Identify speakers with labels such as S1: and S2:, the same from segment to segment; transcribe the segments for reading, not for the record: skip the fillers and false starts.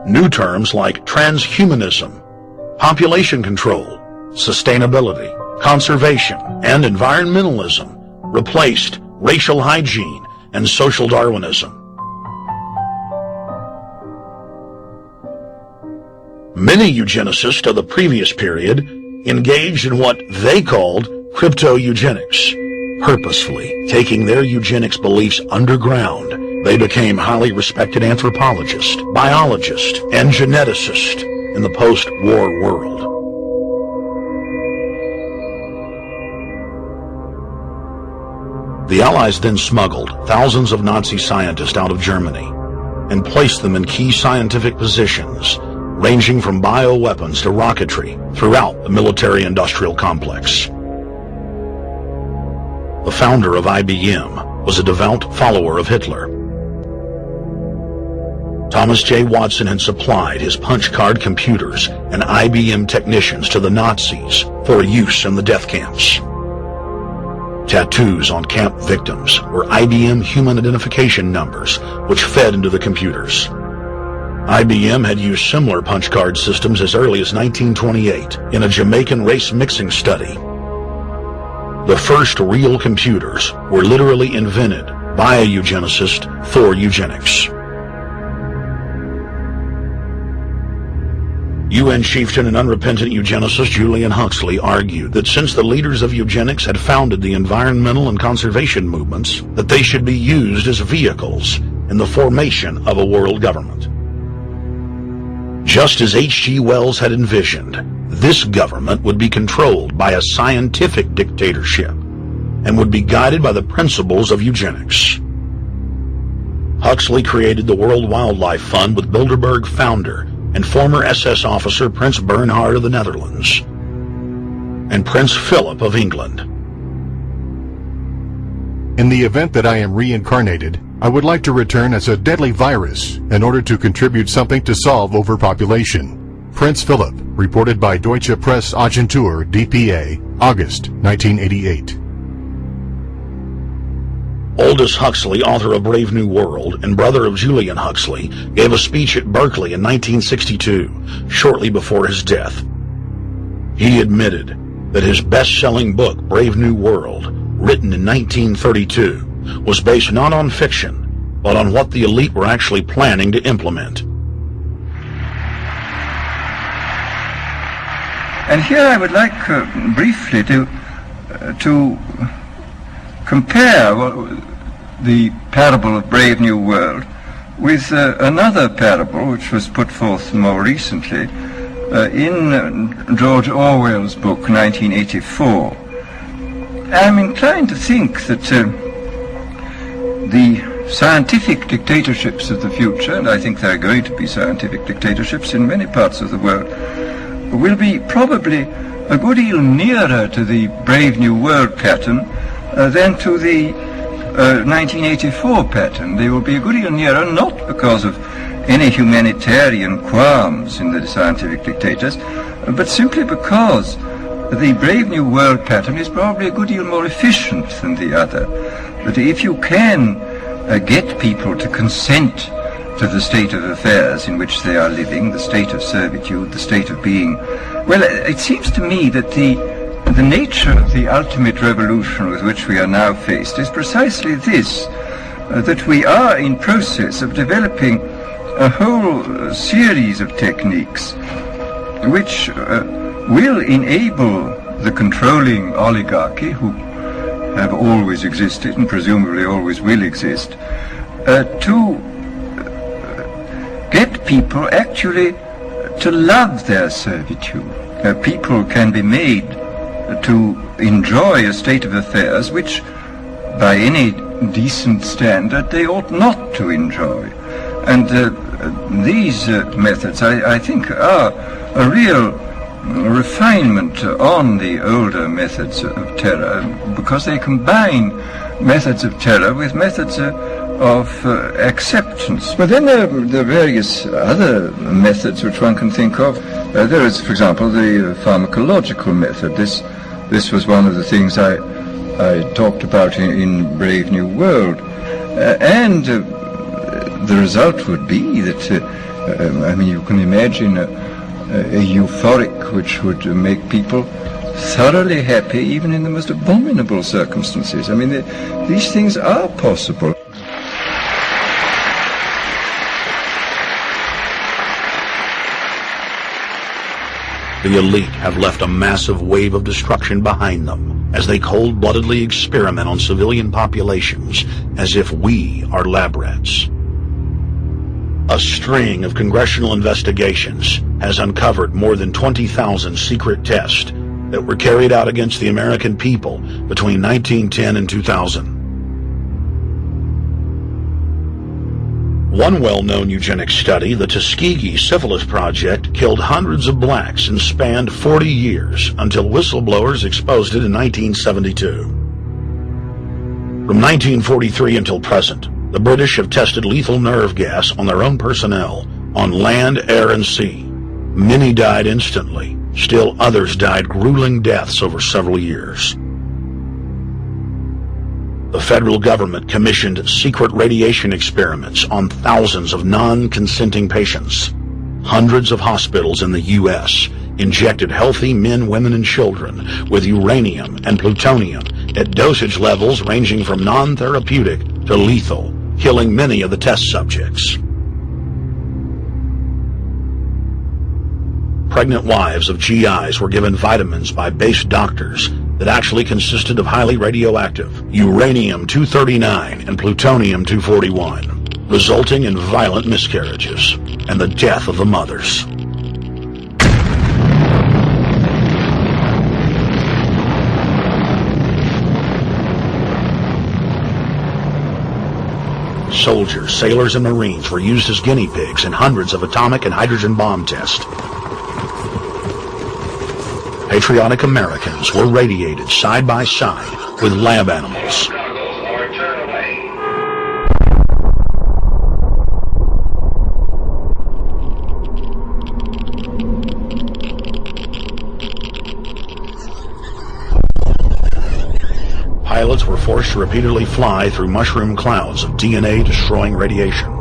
S1: New terms like transhumanism, population control, sustainability, conservation, and environmentalism replaced racial hygiene and social Darwinism. Many eugenicists of the previous period engaged in what they called crypto-eugenics. Purposefully taking their eugenics beliefs underground, they became highly respected anthropologists, biologists, and geneticists in the post-war world. The Allies then smuggled thousands of Nazi scientists out of Germany and placed them in key scientific positions, ranging from bioweapons to rocketry throughout the military-industrial complex. The founder of IBM was a devout follower of Hitler. Thomas J. Watson had supplied his punch-card computers and IBM technicians to the Nazis for use in the death camps. Tattoos on camp victims were IBM human identification numbers, which fed into the computers. IBM had used similar punch card systems as early as 1928 in a Jamaican race mixing study. The first real computers were literally invented by a eugenicist for eugenics. UN chieftain and unrepentant eugenicist Julian Huxley argued that since the leaders of eugenics had founded the environmental and conservation movements, that they should be used as vehicles in the formation of a world government. Just as H.G. Wells had envisioned, this government would be controlled by a scientific dictatorship and would be guided by the principles of eugenics. Huxley created the World Wildlife Fund with Bilderberg founder and former SS officer Prince Bernhard of the Netherlands and Prince Philip of England.
S2: In the event that I am reincarnated, I would like to return as a deadly virus in order to contribute something to solve overpopulation. Prince Philip, reported by Deutsche Presse-Agentur DPA, August 1988.
S1: Aldous Huxley, author of Brave New World and brother of Julian Huxley, gave a speech at Berkeley in 1962, shortly before his death. He admitted that his best-selling book, Brave New World, written in 1932, was based not on fiction, but on what the elite were actually planning to implement.
S3: And here I would like briefly to compare the parable of Brave New World with another parable which was put forth more recently in George Orwell's book 1984. I'm inclined to think that the scientific dictatorships of the future, and I think there are going to be scientific dictatorships in many parts of the world, will be probably a good deal nearer to the Brave New World pattern than to the 1984 pattern. They will be a good deal nearer, not because of any humanitarian qualms in the scientific dictators, but simply because the Brave New World pattern is probably a good deal more efficient than the other. That if you can get people to consent to the state of affairs in which they are living, the state of servitude, the state of being, well, it seems to me that the nature of the ultimate revolution with which we are now faced is precisely this, that we are in process of developing a whole series of techniques which will enable the controlling oligarchy, who have always existed and presumably always will exist, to get people actually to love their servitude. People can be made to enjoy a state of affairs which, by any decent standard, they ought not to enjoy. And these methods, I think, are a real refinement on the older methods of terror, because they combine methods of terror with methods of acceptance. But then there are various other methods which one can think of. There is, for example, the pharmacological method. This was one of the things I talked about in Brave New World. And the result would be that, I mean, you can imagine a euphoric which would make people thoroughly happy even in the most abominable circumstances. I mean, these things are possible.
S1: The elite have left a massive wave of destruction behind them as they cold-bloodedly experiment on civilian populations as if we are lab rats. A string of congressional investigations has uncovered more than 20,000 secret tests that were carried out against the American people between 1910 and 2000. One well-known eugenics study, the Tuskegee Syphilis Project, killed hundreds of blacks and spanned 40 years until whistleblowers exposed it in 1972. From 1943 until present, the British have tested lethal nerve gas on their own personnel, on land, air, and sea. Many died instantly. Still others died grueling deaths over several years. The federal government commissioned secret radiation experiments on thousands of non-consenting patients. Hundreds of hospitals in the U.S. injected healthy men, women, and children with uranium and plutonium at dosage levels ranging from non-therapeutic to lethal, killing many of the test subjects. Pregnant wives of GIs were given vitamins by base doctors that actually consisted of highly radioactive uranium-239 and plutonium-241, resulting in violent miscarriages and the death of the mothers. Soldiers, sailors, and Marines were used as guinea pigs in hundreds of atomic and hydrogen bomb tests. Patriotic Americans were radiated side by side with lab animals. Pilots were forced to repeatedly fly through mushroom clouds of DNA-destroying radiation.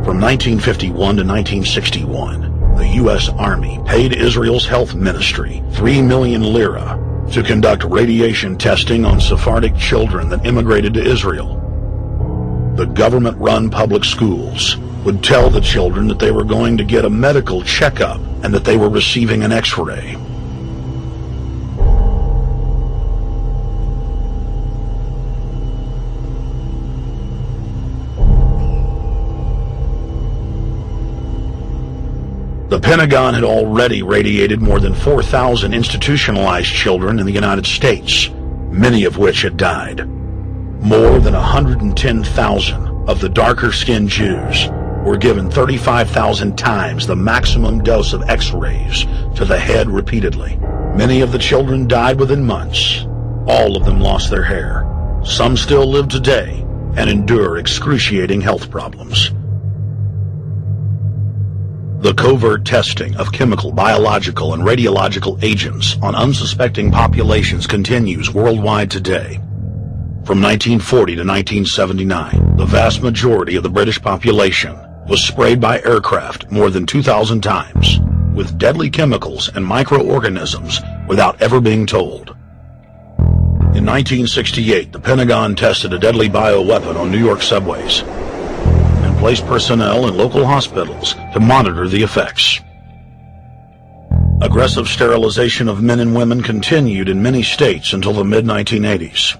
S1: From 1951 to 1961, the U.S. Army paid Israel's health ministry 3 million lira to conduct radiation testing on Sephardic children that immigrated to Israel. The government-run public schools would tell the children that they were going to get a medical checkup and that they were receiving an X-ray. The Pentagon had already radiated more than 4,000 institutionalized children in the United States, many of which had died. More than 110,000 of the darker-skinned Jews were given 35,000 times the maximum dose of X-rays to the head repeatedly. Many of the children died within months. All of them lost their hair. Some still live today and endure excruciating health problems. The covert testing of chemical, biological, and radiological agents on unsuspecting populations continues worldwide today. From 1940 to 1979, the vast majority of the British population was sprayed by aircraft more than 2,000 times with deadly chemicals and microorganisms without ever being told. In 1968, the Pentagon tested a deadly bioweapon on New York subways and placed personnel in local hospitals to monitor the effects. Aggressive sterilization of men and women continued in many states until the mid-1980s.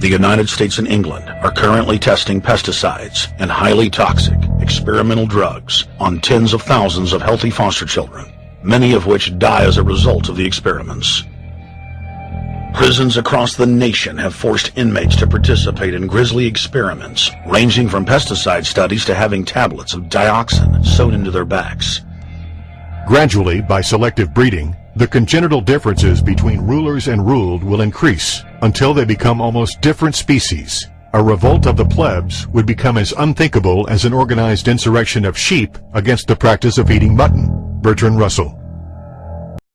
S1: The United States and England are currently testing pesticides and highly toxic experimental drugs on tens of thousands of healthy foster children, many of which die as a result of the experiments. Prisons across the nation have forced inmates to participate in grisly experiments, ranging from pesticide studies to having tablets of dioxin sewed into their backs.
S2: Gradually, by selective breeding, the congenital differences between rulers and ruled will increase until they become almost different species, A revolt of the plebs would become as unthinkable as an organized insurrection of sheep against the practice of eating mutton. Bertrand Russell.